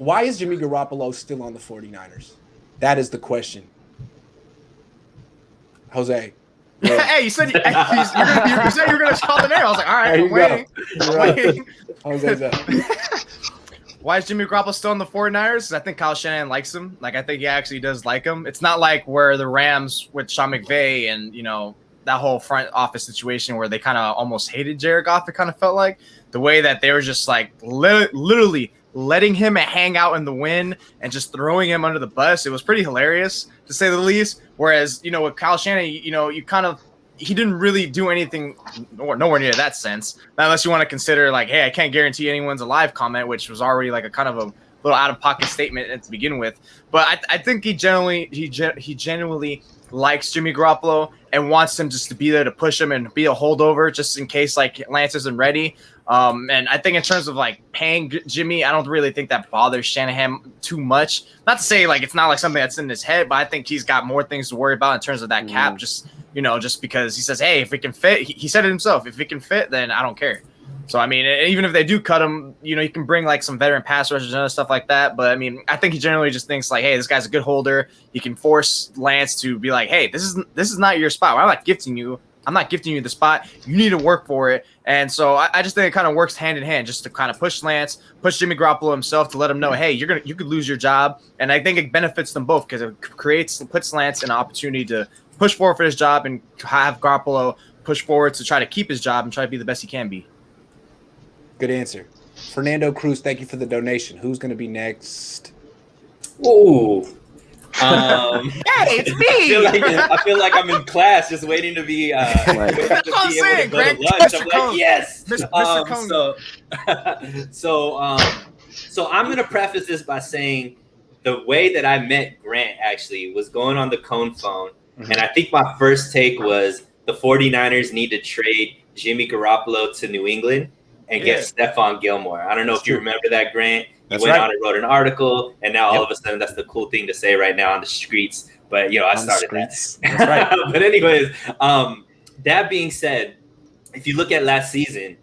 Why is Jimmy Garoppolo still on the 49ers? That is the question. Jose. Yeah. Hey, you said you were going to call the name. I was like, all right, I'm waiting. Jose's up. Why is Jimmy Garoppolo still in the 49ers? I think Kyle Shanahan likes him. Like, I think he actually does like him. It's not like where the Rams with Sean McVay and, that whole front office situation where they kind of almost hated Jared Goff. It kind of felt like the way that they were just like literally letting him hang out in the wind and just throwing him under the bus. It was pretty hilarious, to say the least. Whereas, with Kyle Shanahan, he didn't really do anything nowhere near that sense, unless you want to consider like, hey, I can't guarantee anyone's alive comment, which was already like a kind of a little out of pocket statement to begin with. But I think he genuinely likes Jimmy Garoppolo and wants him just to be there to push him and be a holdover just in case like Lance isn't ready. And I think in terms of like paying Jimmy, I don't really think that bothers Shanahan too much. Not to say like it's not like something that's in his head, but I think he's got more things to worry about in terms of that cap. Just because he says, hey, if it can fit, he said it himself. If it can fit, then I don't care. So, I mean, even if they do cut him, you can bring like some veteran pass rushers and other stuff like that. But I mean, I think he generally just thinks like, hey, this guy's a good holder. He can force Lance to be like, hey, this is not your spot. I'm not gifting you the spot. You need to work for it. And so I just think it kind of works hand in hand, just to kind of push Lance, push Jimmy Garoppolo himself to let him know, hey, you could lose your job. And I think it benefits them both because it puts Lance in an opportunity to push forward for his job and have Garoppolo push forward to try to keep his job and try to be the best he can be. Good answer. Fernando Cruz, thank you for the donation. Who's going to be next? Ooh. Hey, it's me. I feel like I'm in class just waiting to be That's what I'm saying, Grant. I'm like, yes. Mr. Cohn. So I'm going to preface this by saying the way that I met Grant actually was going on the Cohn phone. Mm-hmm. And I think my first take was the 49ers need to trade Jimmy Garoppolo to New England and get Stephon Gilmore. I don't know if you remember that, Grant. You went on and wrote an article, and now all of a sudden that's the cool thing to say right now on the streets. But, I started that. That's right. But anyways, that being said, if you look at last season,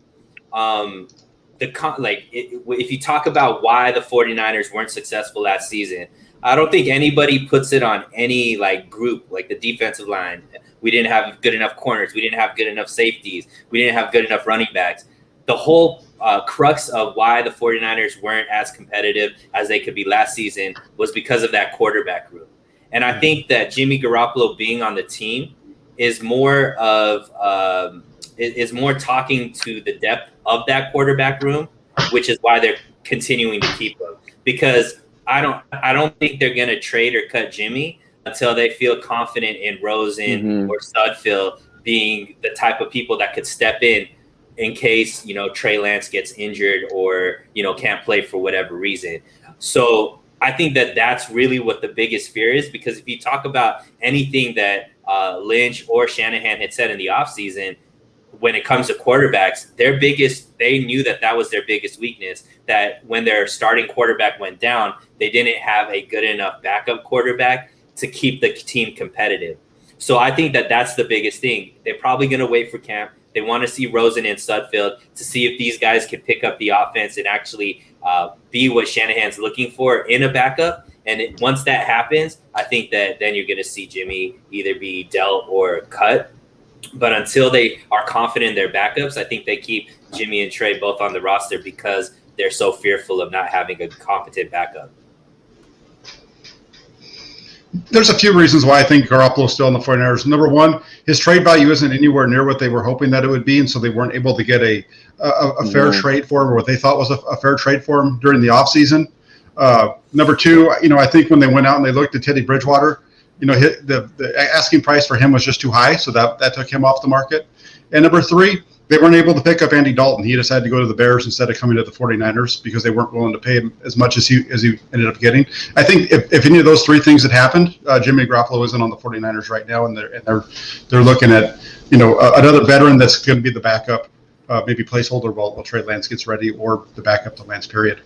if you talk about why the 49ers weren't successful last season, I don't think anybody puts it on any group, like the defensive line. We didn't have good enough corners. We didn't have good enough safeties. We didn't have good enough running backs. The whole crux of why the 49ers weren't as competitive as they could be last season was because of that quarterback room. And I think that Jimmy Garoppolo being on the team is more talking to the depth of that quarterback room, which is why they're continuing to keep him. Because I don't think they're going to trade or cut Jimmy until they feel confident in Rosen or Sudfeld being the type of people that could step in case, Trey Lance gets injured or, can't play for whatever reason. So I think that that's really what the biggest fear is, because if you talk about anything that Lynch or Shanahan had said in the offseason, when it comes to quarterbacks, they knew that was their biggest weakness, that when their starting quarterback went down, they didn't have a good enough backup quarterback to keep the team competitive. So I think that that's the biggest thing. They're probably going to wait for camp. They want to see Rosen and Sudfeld to see if these guys can pick up the offense and actually be what Shanahan's looking for in a backup. And once that happens, I think that then you're going to see Jimmy either be dealt or cut. But until they are confident in their backups, I think they keep Jimmy and Trey both on the roster because they're so fearful of not having a competent backup. There's a few reasons why I think Garoppolo's still in the 49ers. Number one, his trade value isn't anywhere near what they were hoping that it would be, and so they weren't able to get a fair trade for him, or what they thought was a fair trade for him during the offseason. Number two, I think when they went out and they looked at Teddy Bridgewater, the asking price for him was just too high, so that took him off the market. And number three, they weren't able to pick up Andy Dalton. He decided to go to the Bears instead of coming to the 49ers because they weren't willing to pay him as much as he ended up getting. I think if any of those three things had happened, Jimmy Garoppolo isn't on the 49ers right now, and they're looking at another veteran that's going to be the backup, maybe placeholder while Trey Lance gets ready, or the backup to Lance, period.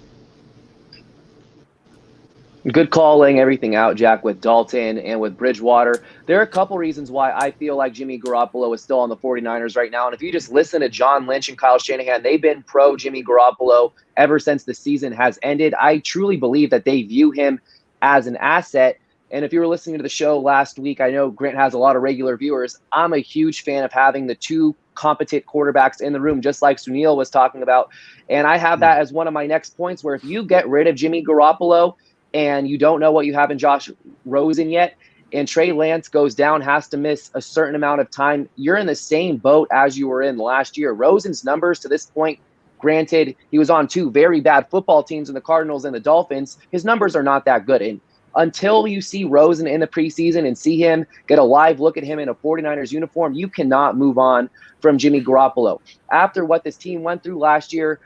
Good call laying everything out, Jack, with Dalton and with Bridgewater. There are a couple reasons why I feel like Jimmy Garoppolo is still on the 49ers right now. And if you just listen to John Lynch and Kyle Shanahan, they've been pro Jimmy Garoppolo ever since the season has ended. I truly believe that they view him as an asset. And if you were listening to the show last week, I know Grant has a lot of regular viewers. I'm a huge fan of having the two competent quarterbacks in the room, just like Suneil was talking about. And I have that as one of my next points, where if you get rid of Jimmy Garoppolo, and you don't know what you have in Josh Rosen yet, and Trey Lance goes down, has to miss a certain amount of time, you're in the same boat as you were in last year. Rosen's numbers to this point, granted, he was on two very bad football teams in the Cardinals and the Dolphins. His numbers are not that good. And until you see Rosen in the preseason and see him, get a live look at him in a 49ers uniform, you cannot move on from Jimmy Garoppolo. After what this team went through last year,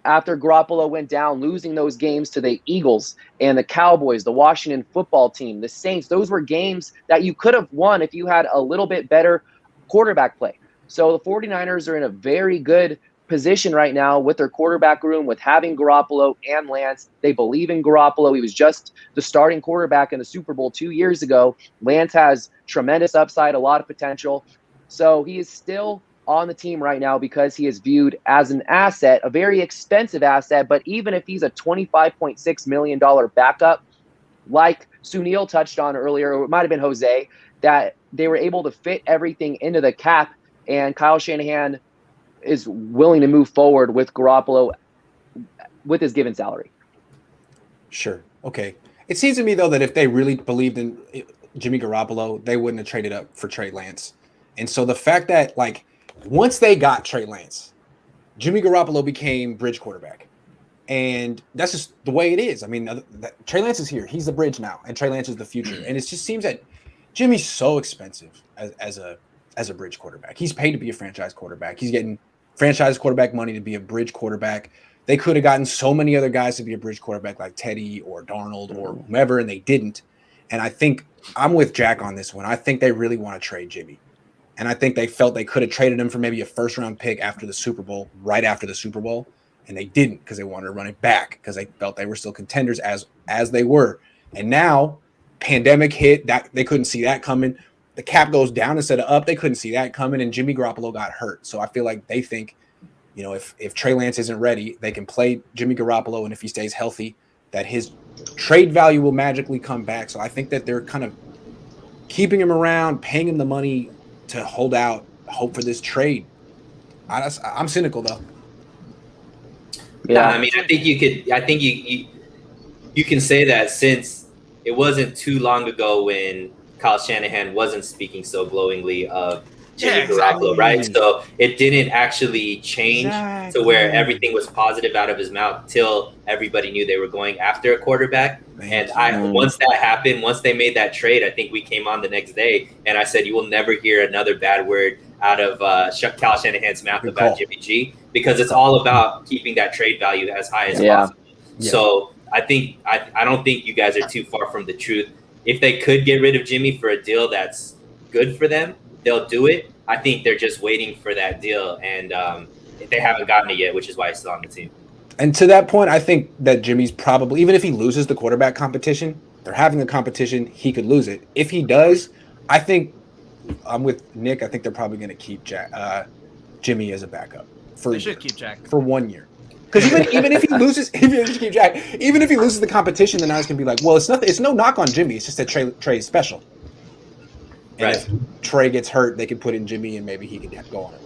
after Garoppolo went down, losing those games to the Eagles and the Cowboys, the Washington football team, the Saints, those were games that you could have won if you had a little bit better quarterback play. So the 49ers are in a very good position right now with their quarterback room, with having Garoppolo and Lance. They believe in Garoppolo. He was just the starting quarterback in the Super Bowl 2 years ago. Lance has tremendous upside, a lot of potential. So he is still on the team right now because he is viewed as an asset, a very expensive asset. But even if he's a $25.6 million backup, like Suneil touched on earlier, or it might have been Jose, that they were able to fit everything into the cap, and Kyle Shanahan is willing to move forward with Garoppolo with his given salary. Sure. Okay. It seems to me, though, that if they really believed in Jimmy Garoppolo, they wouldn't have traded up for Trey Lance. And so the fact that, like, once they got Trey Lance, Jimmy Garoppolo became bridge quarterback. And that's just the way it is. I mean, Trey Lance is here. He's the bridge now, and Trey Lance is the future. And it just seems that Jimmy's so expensive as a bridge quarterback. He's paid to be a franchise quarterback. He's getting franchise quarterback money to be a bridge quarterback. They could have gotten so many other guys to be a bridge quarterback like Teddy or Darnold or whomever, and they didn't. And I think I'm with Jack on this one. I think they really want to trade Jimmy. And I think they felt they could have traded him for maybe a first-round pick after the Super Bowl, right after the Super Bowl, and they didn't because they wanted to run it back because they felt they were still contenders as they were. And now, pandemic hit, that they couldn't see that coming. The cap goes down instead of up. They couldn't see that coming, and Jimmy Garoppolo got hurt. So I feel like they think, you know, if Trey Lance isn't ready, they can play Jimmy Garoppolo, and if he stays healthy, that his trade value will magically come back. So I think that they're kind of keeping him around, paying him the money to hold out hope for this trade. I'm cynical, though. Yeah, I mean, I think you can say that since it wasn't too long ago when Kyle Shanahan wasn't speaking so glowingly of Jimmy Garoppolo, right? So it didn't actually change to where everything was positive out of his mouth till everybody knew they were going after a quarterback. Once that happened, once they made that trade, I think we came on the next day and I said, you will never hear another bad word out of Kyle Shanahan's mouth about Jimmy G, because it's all about keeping that trade value as high as possible. Yeah. So I think I don't think you guys are too far from the truth. If they could get rid of Jimmy for a deal that's good for them, they'll do it. I think they're just waiting for that deal, and they haven't gotten it yet, which is why he's still on the team. And to that point, I think that Jimmy's probably, even if he loses the quarterback competition, they're having a competition, he could lose it. If he does, I think I'm with Nick. I think they're probably going to keep Jimmy as a backup. They should keep Jack for 1 year. Because even if he loses, even if he loses the competition, then I was going to be like, well, it's no knock on Jimmy. It's just that Trey's special. And if Trey gets hurt, they can put in Jimmy, and maybe he can go on it.